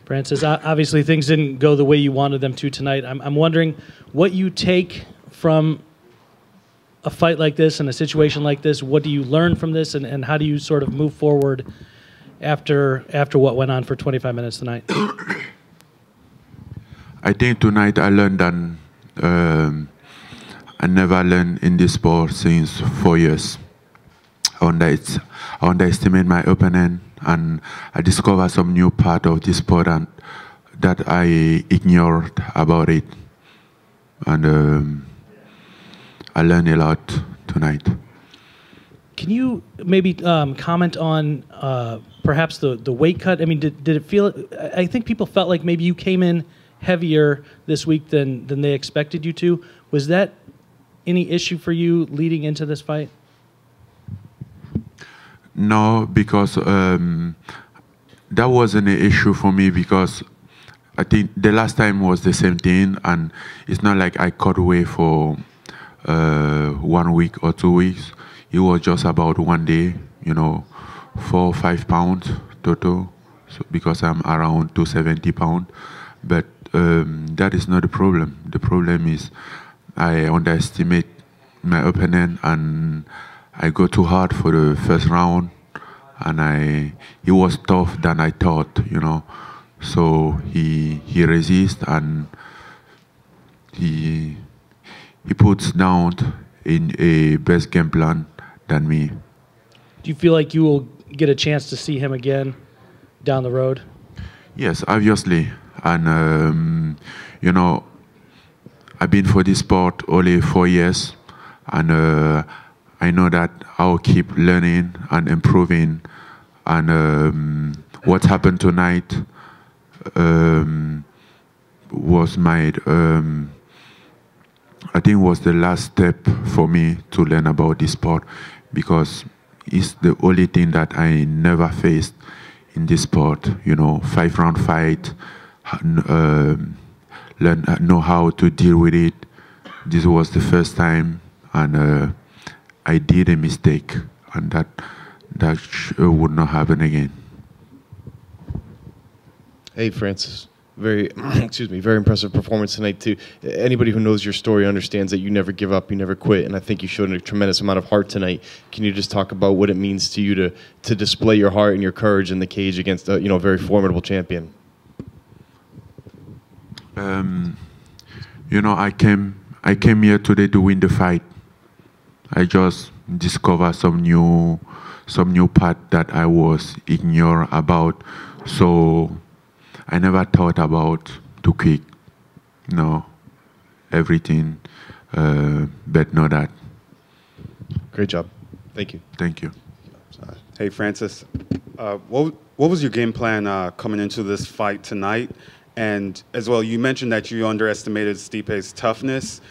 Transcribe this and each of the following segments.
Francis, obviously things didn't go the way you wanted them to tonight. I'm wondering what you take from a fight like this and a situation like this. What do you learn from this, and how do you sort of move forward after what went on for 25 minutes tonight? I think tonight I learned that I never learned in this sport since 4 years. I underestimate my opponent, and I discovered some new part of this sport and that I ignored about it. And I learned a lot tonight. Can you maybe comment on perhaps the weight cut? I mean, did it feel? I think people felt like maybe you came in heavier this week than they expected you to. Was that any issue for you leading into this fight? No, because that wasn't an issue for me, because I think the last time was the same thing, and it's not like I cut away for 1 week or 2 weeks. It was just about 1 day, 4 or 5 pounds total, so because I'm around 270 pounds. But that is not the problem. The problem is I underestimate my opponent, and I go too hard for the first round, and it was tough than I thought, So he resists, and he puts down in a best game plan than me. Do you feel like you will get a chance to see him again down the road? Yes, obviously. And, I've been for this sport only 4 years, and I know that I'll keep learning and improving. And what happened tonight was I think was the last step for me to learn about this sport, because it's the only thing that I never faced in this sport. 5-round fight, know how to deal with it. This was the first time, and I did a mistake, and that would not happen again. Hey, Francis. Very impressive performance tonight too. Anybody who knows your story understands that you never give up, you never quit, and I think you showed a tremendous amount of heart tonight. Can you just talk about what it means to you to display your heart and your courage in the cage against a very formidable champion? I came here today to win the fight. I just discovered some new part that I was ignorant about. So I never thought about to quit. No, everything, but not that. Great job. Thank you. Thank you. Hey, Francis. What was your game plan coming into this fight tonight? And as well, you mentioned that you underestimated Stipe's toughness.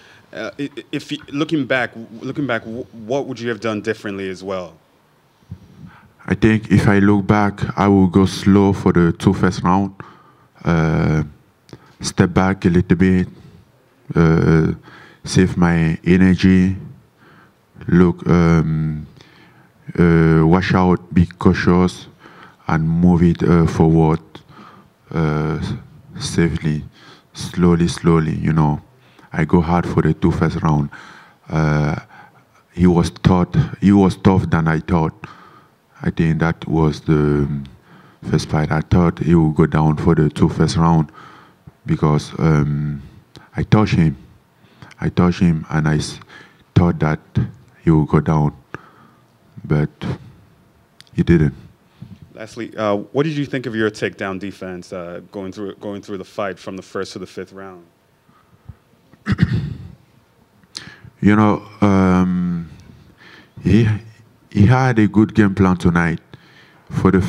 Looking back, what would you have done differently as well? I think if I look back, I will go slow for the first round. Step back a little bit, save my energy, watch out, be cautious, and move it forward safely, slowly. I go hard for the first round. He was tough than I thought. I think that was the first fight. I thought he would go down for the first round, because I touched him, and I thought that he would go down, but he didn't. Lastly, what did you think of your takedown defense going through the fight from the first to the fifth round? He had a good game plan tonight. For the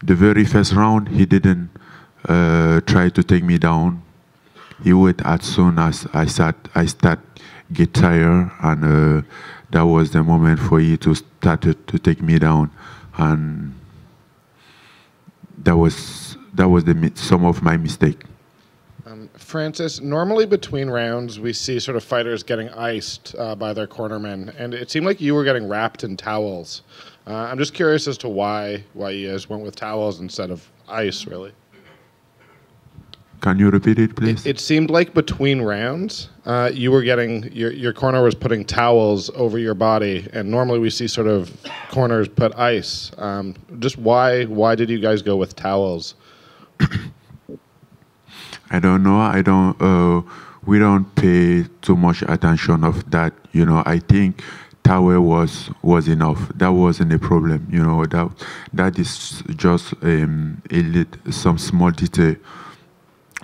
very first round, he didn't try to take me down. He waited as soon as I start get tired, and that was the moment for you to start to take me down, and that was some of my mistake. Francis, normally between rounds, we see sort of fighters getting iced by their cornermen, and it seemed like you were getting wrapped in towels. I'm just curious as to why you guys went with towels instead of ice, really. Can you repeat it, please? It seemed like between rounds, you were getting your corner was putting towels over your body, and normally we see sort of corners put ice. Just why did you guys go with towels? I don't know. We don't pay too much attention of that. You know, I think towel was enough. That wasn't a problem. You know, that is just some small detail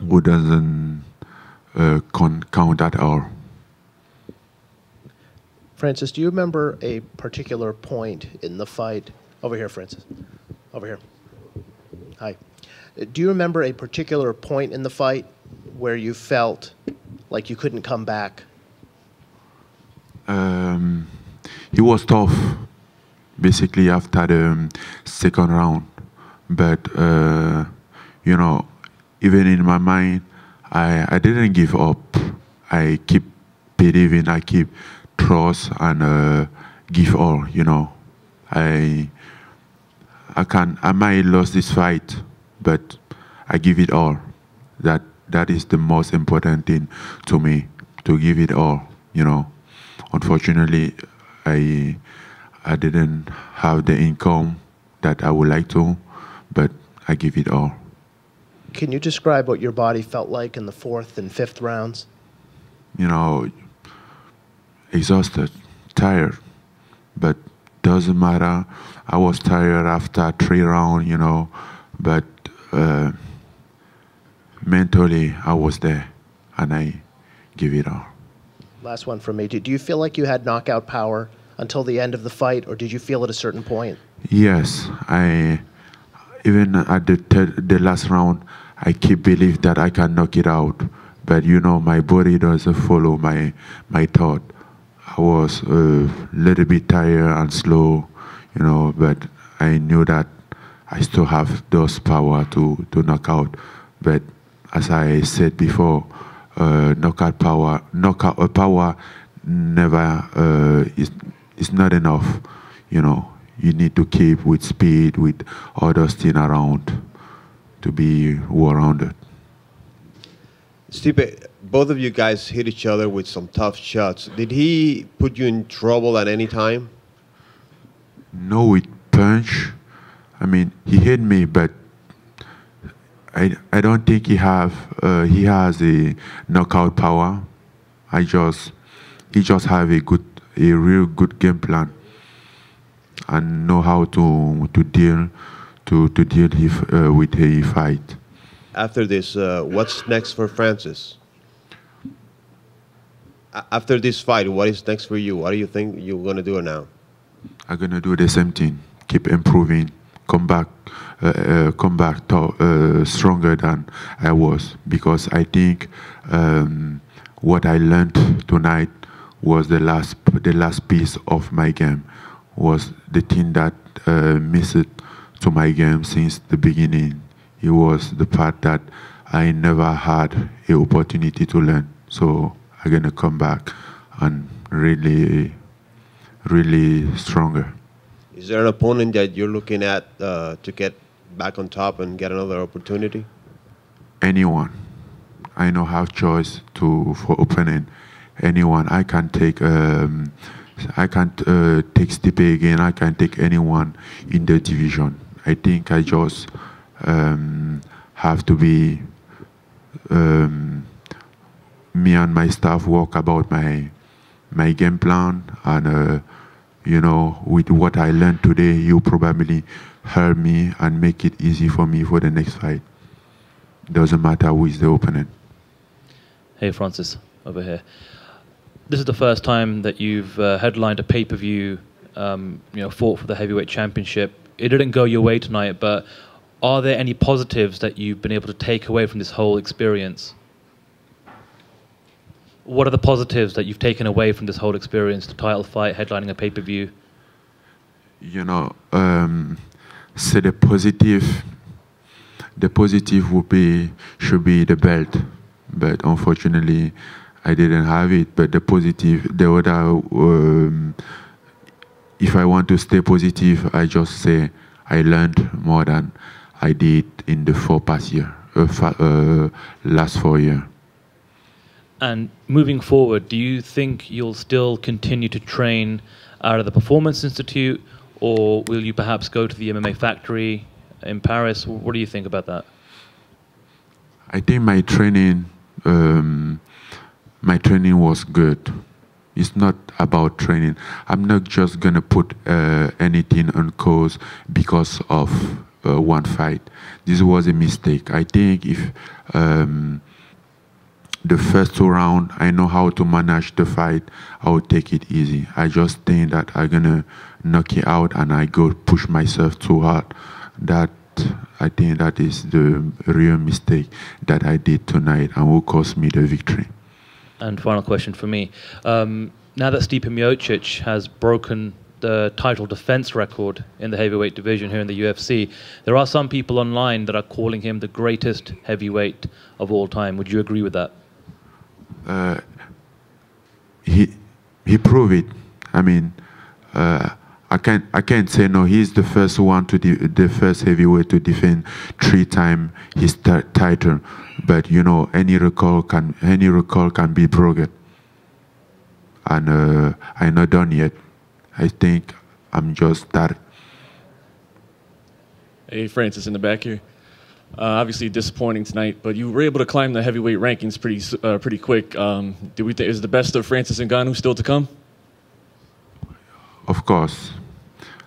who doesn't count at all. Francis, do you remember a particular point in the fight? Over here, Francis. Over here. Hi. Do you remember a particular point in the fight where you felt like you couldn't come back? He was tough, basically, after the second round. But, you know, even in my mind, I didn't give up. I keep believing, I keep trust and give all, you know. I might lose this fight, but I give it all. That is the most important thing to me, to give it all, you know. Unfortunately, I didn't have the income that I would like to, but I give it all. Can you describe what your body felt like in the fourth and fifth rounds? You know, exhausted, tired, but doesn't matter. I was tired after 3 rounds, you know, but mentally I was there and I give it all. Last one from me. Do you feel like you had knockout power until the end of the fight, or did you feel at a certain point? Yes, even at the last round, I keep believe that I can knock it out. But you know, my body doesn't follow my thought. I was a little bit tired and slow, you know, but I knew that I still have those power to knock out. But as I said before, knockout power never is not enough. You know, you need to keep with speed, with others things around to be well-rounded. Stipe, both of you guys hit each other with some tough shots. Did he put you in trouble at any time? No, with punch. I mean, he hit me, but I don't think he has a knockout power. He just have a real good game plan and know how to deal with a fight. After this, what's next for Francis? After this fight, what is next for you? What do you think you're going to do now? I'm going to do the same thing. Keep improving. Come back stronger than I was. Because I think what I learned tonight was the last piece of my game. Was the thing that missed to my game since the beginning. It was the part that I never had an opportunity to learn. So I'm going to come back and really stronger. Is there an opponent that you're looking at to get back on top and get another opportunity? Anyone. I don't have choice for opponent. Anyone. I can take Stipe again. I can take anyone in the division. I think I just have to be me and my staff work about my game plan, and you know, with what I learned today, you probably help me and make it easy for me for the next fight. Doesn't matter who is the opponent. Hey Francis, over here. This is the first time that you've headlined a pay-per-view, fought for the heavyweight championship. It didn't go your way tonight, but are there any positives that you've been able to take away from this whole experience? What are the positives that you've taken away from this whole experience, the title fight, headlining a pay-per-view? You know, say the positive should be the belt. but unfortunately, I didn't have it. But the positive, the other, if I want to stay positive, I just say I learned more than I did in the last 4 years. And moving forward, do you think you'll still continue to train out of the Performance Institute, or will you perhaps go to the MMA factory in Paris? What do you think about that? I think my training was good. It's not about training. I'm not just gonna put anything on pause because of one fight. This was a mistake. I think if the first 2 rounds, I know how to manage the fight, I will take it easy. I just think that I'm gonna knock it out and I go push myself too hard. I think that is the real mistake that I did tonight and will cost me the victory. And final question for me. Now that Stipe Miocic has broken the title defense record in the heavyweight division here in the UFC, there are some people online that are calling him the greatest heavyweight of all time. Would you agree with that? He proved it. I mean, I can't say no. He's the first one the first heavyweight to defend 3 times his title. But you know, any record can be broken. And I'm not done yet. I think I'm just started. Hey, Francis, in the back here. Obviously disappointing tonight, but you were able to climb the heavyweight rankings pretty quick. Do we think is the best of Francis Ngannou still to come? Of course.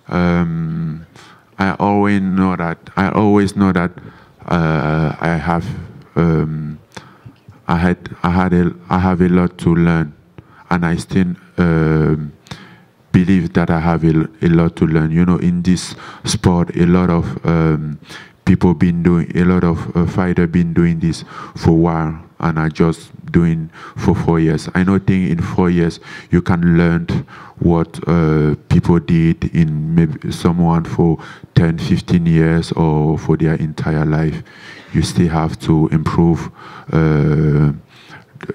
I always know that I have a lot to learn, and I still believe that I have a lot to learn. You know, in this sport, a lot of fighters been doing this for a while, and I just doing for 4 years. I don't think in 4 years you can learn what people did in maybe someone for 10, 15 years or for their entire life. You still have to improve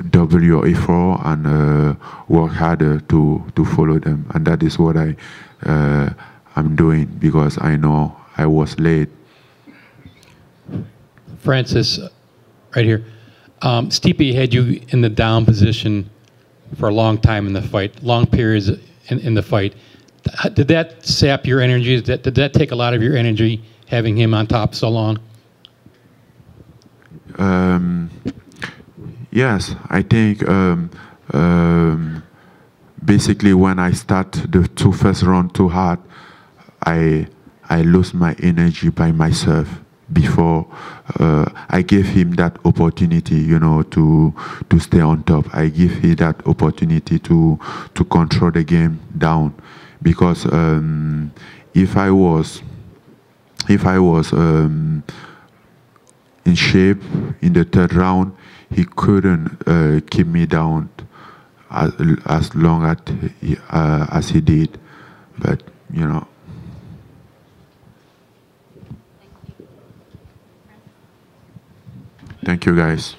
double effort and work harder to follow them, and that is what I'm doing, because I know I was late. Francis, right here. Stipe had you in the down position for a long time in the fight, long periods in the fight. Did that sap your energy? Did that take a lot of your energy, having him on top so long? Yes, I think basically when I start the first round too hard, I lose my energy by myself. Before I gave him that opportunity, you know, to stay on top. I give him that opportunity to control the game down, because if I was in shape in the 3rd round, he couldn't keep me down as long as he did. But you know. Thank you, guys.